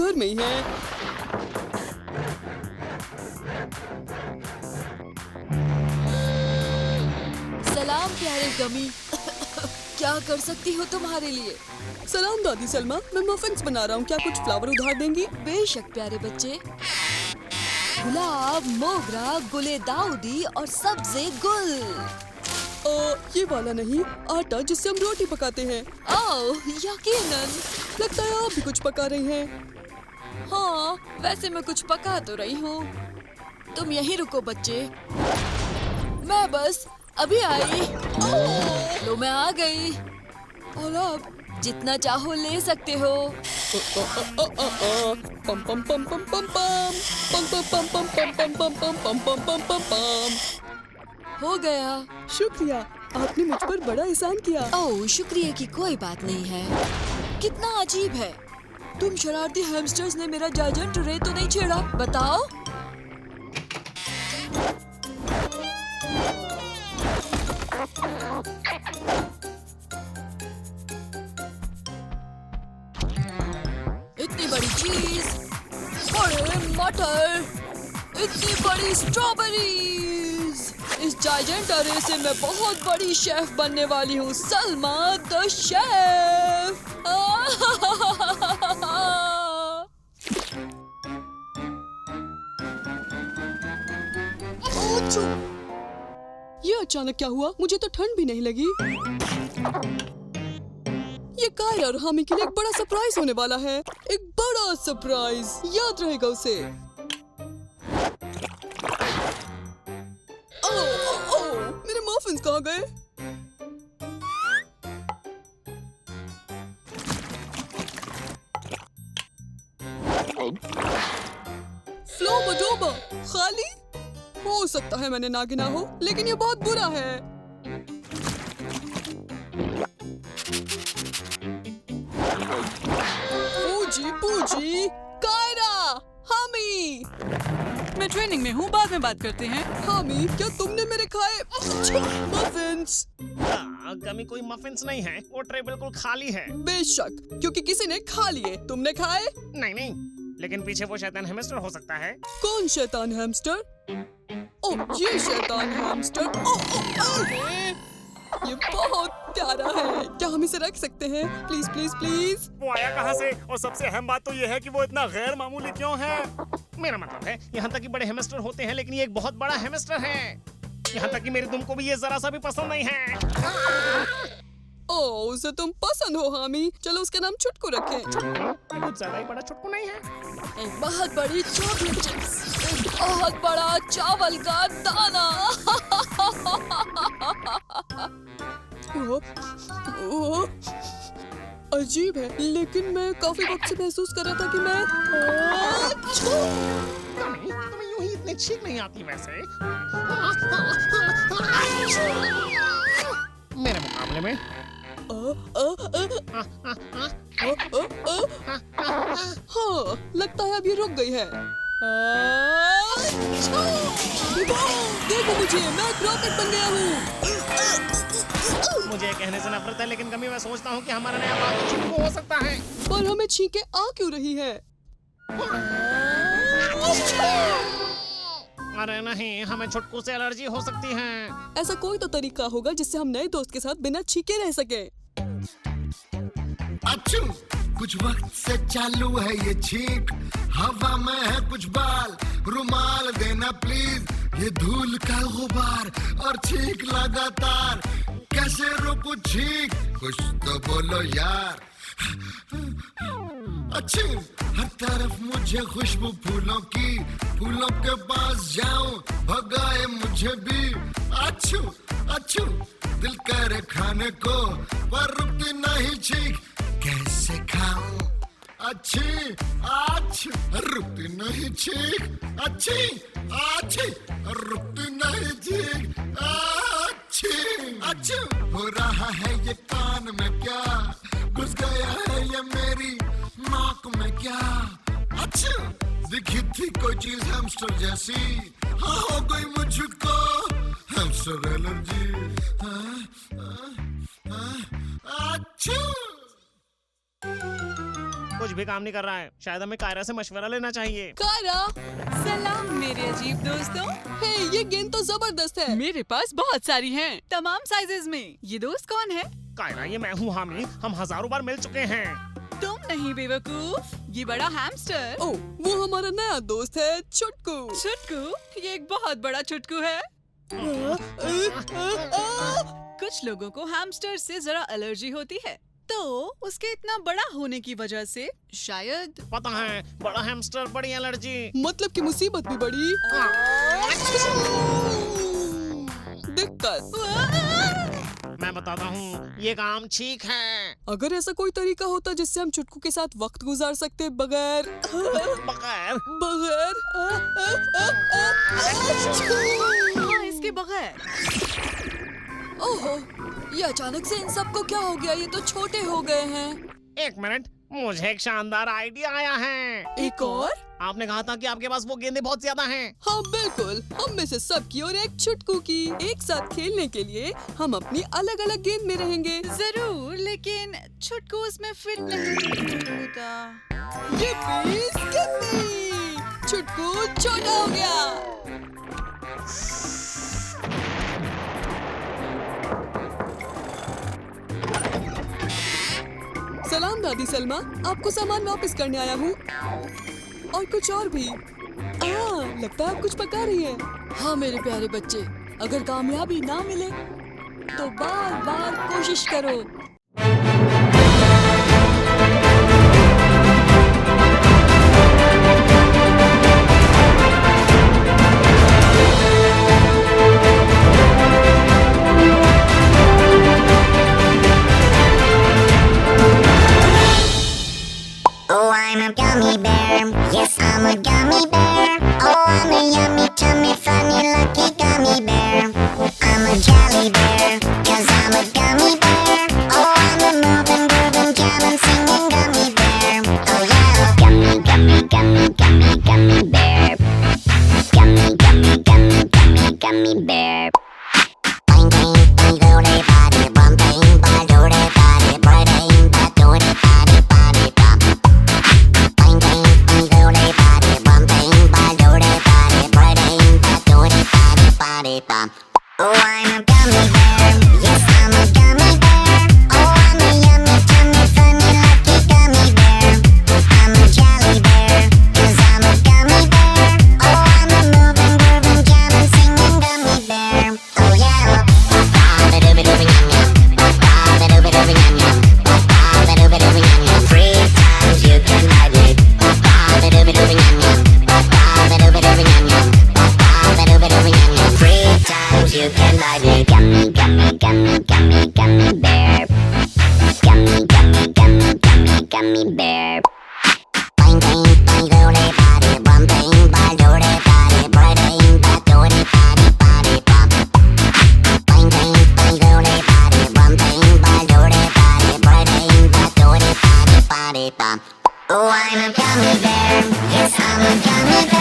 घर में ही है। सलाम प्यारे गमी। क्या कर सकती हो तुम्हारे लिए? सलाम दादी सलमा, मैं मफिन्स बना रहा हूँ, क्या कुछ फ्लावर उधार देंगी? बेशक प्यारे बच्चे। गुलाब, मोगरा, गुले दाऊदी और सब्जे गुल। ये वाला नहीं, आटा जिससे हम रोटी पकाते हैं। ओह, यकीनन। लगता है आप भी कुछ पका रही हैं। हाँ, वैसे मैं कुछ पका तो रही हूँ। तुम यहीं रुको बच्चे, मैं बस अभी आई। लो मैं आ गई। और आप जितना चाहो ले सकते हो। पम पम पम पम पम पम पम पम पम पम पम पम पम पम पम पम पम। हो गया। शुक्रिया, आपने मुझ पर बड़ा एहसान किया। ओह, शुक्रिया की कोई बात नहीं है। कितना अजीब है, तुम शरारती हैमस्टर्स ने मेरा जायंट रे तो नहीं छेड़ा? बताओ। इतनी बड़ी चीज, बड़े मटर, इतनी बड़ी स्ट्रॉबेरीज। इस जायंट अरे से मैं बहुत बड़ी शेफ बनने वाली हूँ, सलमा द शेफ। ये अचानक क्या हुआ? मुझे तो ठंड भी नहीं लगी। ये कायरा और हामी के लिए एक बड़ा सरप्राइज होने वाला है, एक बड़ा सरप्राइज, याद रहेगा उसे। मेरे मफिन्स कहाँ गए? फ्लो बडोबा खाली? हो सकता है मैंने ना गिना हो, लेकिन ये बहुत बुरा है। पूजी पूजी, कायरा, हामी। मैं ट्रेनिंग में हूँ, बाद में बात करते हैं। हामी, क्या तुमने मेरे खाए मफिन्स? गमी कोई मफिन्स नहीं है, वो ट्रे बिल्कुल खाली है। बेशक, क्योंकि किसी ने खा लिए। तुमने खाए? नहीं, लेकिन पीछे वो शैतान हैमस्टर हो सकता है। कौन शैतान हैमस्टर? ओह, ये शैतान हैमस्टर। ये बहुत प्यारा है, क्या हम इसे रख सकते हैं? Please please please. वो आया कहाँ से? और सबसे अहम बात तो ये है कि वो इतना गैर मामूली क्यों है? मेरा मतलब है, यहाँ तक कि बड़े हैमस्टर होते हैं, लेकिन ये एक बहुत बड़ा हैमस्टर है। यहाँ तक कि मेरी तुमको भी ये जरा सा भी पसंद नहीं है। ओह, उसे तुम पसंद हो हामी, चलो उसका नाम छुटकू रखें। कुछ ज्यादा ही बड़ा छुटकू नहीं है। एक बहुत बड़ी चॉकलेट चिप्स, एक बहुत बड़ा चावल का दाना। ओह, अजीब है, लेकिन मैं काफी वक्त से महसूस कर रहा था कि मैं तुम्हें यूं ही इतनी छींक नहीं आती वैसे। मेरे मुकाबले में हाँ, लगता है अब ये रुक गई है। देखो मुझे, मैं एक रॉकेट बन गया हूँ। मुझे कहने से नफरत है, लेकिन कभी मैं सोचता हूँ कि हमारा नया बाल छुटकू हो सकता है। पर हमें छींके आ क्यों रही है? अरे नहीं, हमें छुटकू से एलर्जी हो सकती है। ऐसा कोई तो तरीका होगा जिससे हम नए दोस्त के साथ बिना छींके रह सके। अच्छू, कुछ वक्त से चालू है ये छींक, हवा में है कुछ बाल, रुमाल देना प्लीज, ये धूल का गुबार और छींक लगातार, कैसे रोकूं छींक, कुछ तो बोलो यार। अच्छी, हर तरफ मुझे खुशबू फूलों की, फूलों के पास जाऊं, भगाए मुझे भी। अच्छू अच्छू, दिल करे खाने को, पर रुकती नहीं छींक, कैसे खाऊं? अच्छी अच्छी, रुकती नहीं छींक, अच्छी अच्छी, रुकती नहीं छींक, अच्छी अच्छी। हो रहा है ये कान में क्या, घुस गया है ये मेरी नाक में क्या? अच्छा, दिखी थी कोई चीज हैमस्टर जैसी, हाँ हो गई मुझको हैमस्टर एलर्जी। अच्छा, कुछ भी काम नहीं कर रहा है। शायद हमें कायरा से मशवरा लेना चाहिए। कायरा, सलाम मेरे अजीब दोस्तों। हे ये गेंद तो जबरदस्त है। मेरे पास बहुत सारी हैं, तमाम साइजेस में। ये दोस्त कौन है? कायरा, ये मैं हूँ हामी। हम हजारों बार मिल चुके हैं। तुम नहीं बेवकूफ, ये बड़ा हैमस्टर। ओ, वो हमारा नया दोस्त है छुटकू। छुटकू? ये एक बहुत बड़ा छुटकू है। कुछ लोगों को हैमस्टर से जरा एलर्जी होती है, तो उसके इतना बड़ा होने की वजह से शायद। पता है, बड़ा हैमस्टर बड़ी एलर्जी। मतलब कि मुसीबत भी बड़ी दिक्कत। मैं बताता हूँ, ये काम ठीक है। अगर ऐसा कोई तरीका होता जिससे हम चुटकू के साथ वक्त गुजार सकते बगैर बगैर बगैर हाँ, इसके बगैर। ओहो, ये अचानक से इन सबको क्या हो गया? ये तो छोटे हो गए हैं। एक मिनट, मुझे एक शानदार आइडिया आया है। एक और? आपने कहा था कि आपके पास वो गेंदें बहुत ज्यादा हैं। हाँ बिल्कुल, हम में से सब की और एक छुटकू की। एक साथ खेलने के लिए हम अपनी अलग अलग गेंद में रहेंगे। जरूर, लेकिन छुटकू उसमें फिट नहीं होता। ये छुटकू छोटा हो गया। सलाम दादी सलमा, आपको सामान वापस करने आया हूँ। और कुछ और भी। लगता है आप कुछ पका रही हैं। हाँ मेरे प्यारे बच्चे, अगर कामयाबी ना मिले तो बार बार कोशिश करो। Oh, I'm a gummy bear. Yes, I'm a gummy bear. Oh, I'm a yummy, tummy, funny, lucky gummy bear. I'm a jelly bear, 'cause I'm a gummy bear. Oh, I'm a moving, grooving, jamming, singing gummy bear. Oh yeah, gummy, gummy, gummy, gummy, gummy bear. Gummy, gummy, gummy, gummy, gummy bear. Bang, bang, bang, do-de, body, bum, bang, ba, do-de, body, bang, ba, do-de, body, body, bum. Bang, bang, bang, do-de, body, bum, bang, ba, do-de, body, bang, ba, do-de, body, body, bum. Oh, I'm a gummy bear. Yes, I'm a gummy bear. Oh, I'm a yummy, tummy, funny, lucky gummy bear. I'm a jelly bear, 'cause I'm a gummy bear. Oh, I'm a moving, grooving, jamming, singing gummy bear. Oh yeah. Three times you can ride it. Three times you can ride it. Gummy, gummy, gummy, gummy, gummy bear. Gummy, gummy, gummy, gummy, gummy bear. Bang, bang, bang, do-de, body, bum, bang, ba, do-de, body, bang, ba, do-de, body, body, bum. Bang, bang, bang, do-de, body, bum, bang, ba, do-de, body, bang, ba, do-de, body, body, bum. Oh, I'm a gummy bear. Yes, I'm a gummy bear.